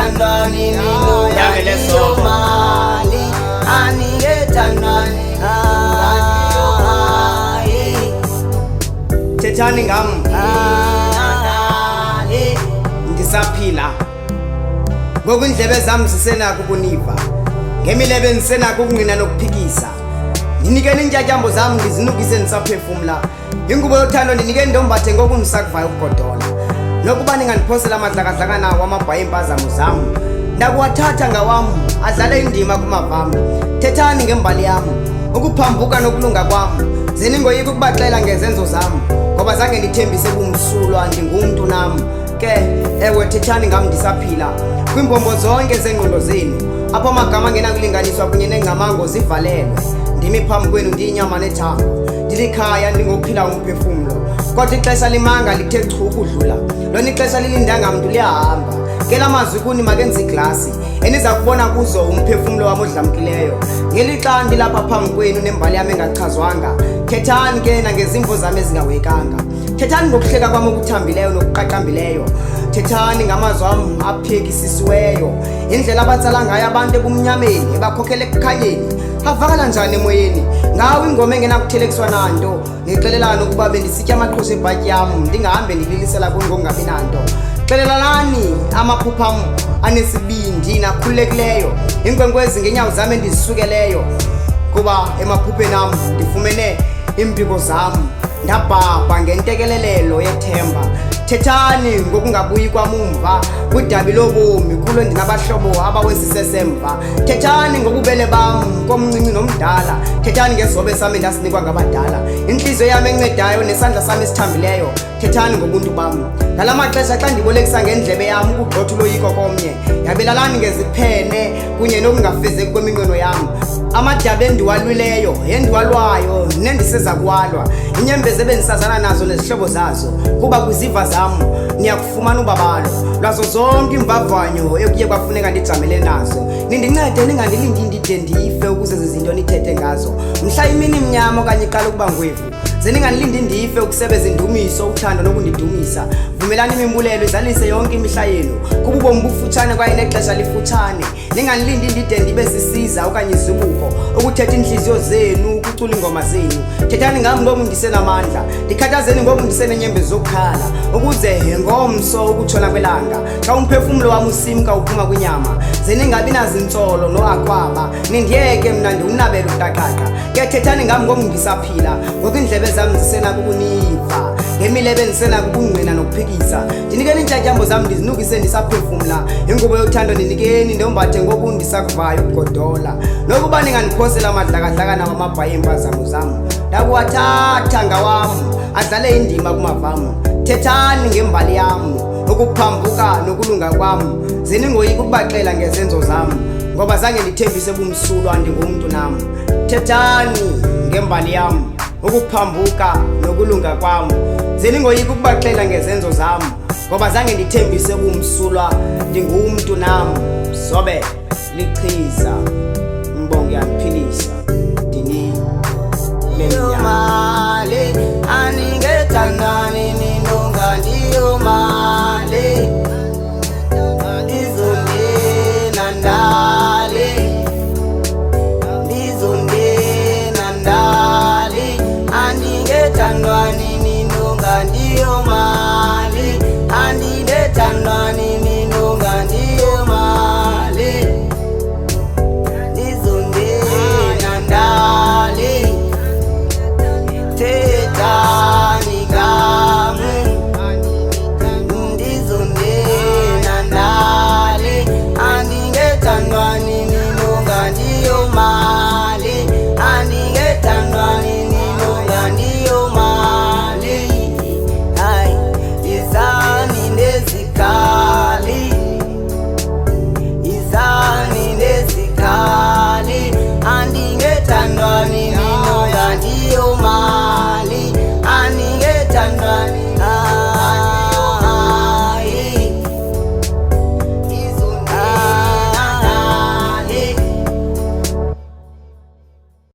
aningethandani ninonganiyo mali aningethandani thethani ngam ndisaphila ngoku indlebe zam zisenako ukuniva ngemilebe ndisenako ukungqina nokuphikisa ndinikeni iintyatyambo zam ndizinukise ndisaphefumla ingubo yothando ndinikeni ndombathe ngoku ndisakuvayo ukugodola nokuba ningandiphosela amadlakadlakana wamabhayi impazamo zam ndakuwathatha ngawam adlale indima kumavam thethani ngembali yam ukuphambuka nokulunga kwam zeningoyika ukubaxela ngezenzo zam ngoba zange ndithembise kumsulwa ndingumntu nam ke ewe thethani ngam ndisaphila kwiimbombo zonke zengqondo zenu apho amagama angenakulinganiswa kunye nengcamango zivalelwe ndimi phambi kwenu ndiyinyama nethambo ndilikhaya ndingophila umphefumlo kodwa ixesha limanga lithe chu ukudlula lona ixesha lilindanga mntu liyahamba ngela mazwi kuni makenze iglasi eniza kubona kuzo umphefumlo wam odlamkileyo ngelixa ndilapha phambi kwenu nembali yam engachazwanga thethani ke nangezimvo zam ezingawekanga thethani ngokuhleka kwam okuthambileyo nokuqaqambileyo thethani ngamazwi am aphekisisiweyo indlela abatsala ngayo abantu ebumnyameni ebakhokhela ekukhanyeni avakala njani emoyeni ngawo ingoma engenakuthelekiswa nanto nixelelana ukuba bendisitya amaqhosha ebhatyi yam ndingahambe ndililisela kuni ngokungabi nanto xelelalani amaphupha am anesibindi nakhululekileyo inkwenkwezi ngeenyawo zam endizisukeleyo kuba emaphupheni am ndifumene iimpiko zam ndabhabha ngentekelelelo yethemba thethani ngokungabuyi kwamumva kwidabi lobomi kulo ndinabahlobo abawesisesemva thethani ngobubele bam komncinci nomdala thethani ngezobe sam endasinikwa ngabadala intliziyo yam encedayo nesandla sam esithambileyo thethani ngobuntu bam ngala maxesha xa ndibolekisa ngendlebe yam ukugxotha uloyiko komnye yabelalani ngeziphene kunye nokungafezeki kweminqweno yam amadabi endiwalwileyo endiwalwayo nendiseza kuwalwa inyembezi ebendisazana nazo nezihlobo zazo kuba kwiziva zam niyakufumana ubabalo lwazo zonke iimvavanyo ekuye kwafuneka ndijamele nazo nindincede ningandilindi ndide ndife ukuze zizinto nithethe ngazo mhla imini mnyama okanye iqala ukuba ngwevu ze ningandilindi ndife ukusebeza indumiso uthando nokundidumisa vumelani imimbulelo izalise yonke imihla yenu kuba ubomi bufutshane kwaye nexesha lifutshane ningandilindi ndide ndibe sisiza okanye izibuko ukuthetha inhliziyo zenu ukucula ingoma zenu thethani ngam ngoku ndisenamandla ndikhathazeni ngoku ndisenenyembezi zokukhala ukuze ngomso ukutshona kwelanga xa umphefumlo wam usimka uphuma kwinyama ze ningabi nazintsolo noakwaba nindiyeke mna ndiwunabela uqaqaqa ke thethani ngam ngoku ndisaphila ngoku indlebe zam zisenako ukuniva ngemilebe endisenako ukungqina nokuphikisa ndinikeni iintyatyambo zam ndizinukise ndisaphefumla ingubo yothando ndinikeni ndombathe ngoku ndisakuvayo ukugodola nokuba ningandiphosela amadlakadlakana wamabhayi empazamo zam ndakuwathatha ngawam adlale indima kumavam thethani ngembali yam ukuphambuka nokulunga kwam ze ningoyika ukubaxela ngezenzo zam ngoba zange ndithembise bumsulwa ndingumntu nam thethani ngembali yam ukuphambuka nokulunga kwam ze ningoyika ukubaxela ngezenzo zam ngoba zange ndithembise bumsulwa ndingumntu nam zobe lichiza mbonge yandiphilisa ndini mali aningethandani ninonganiyo mali ndizondena ndali aningethandani ninonganiyo mali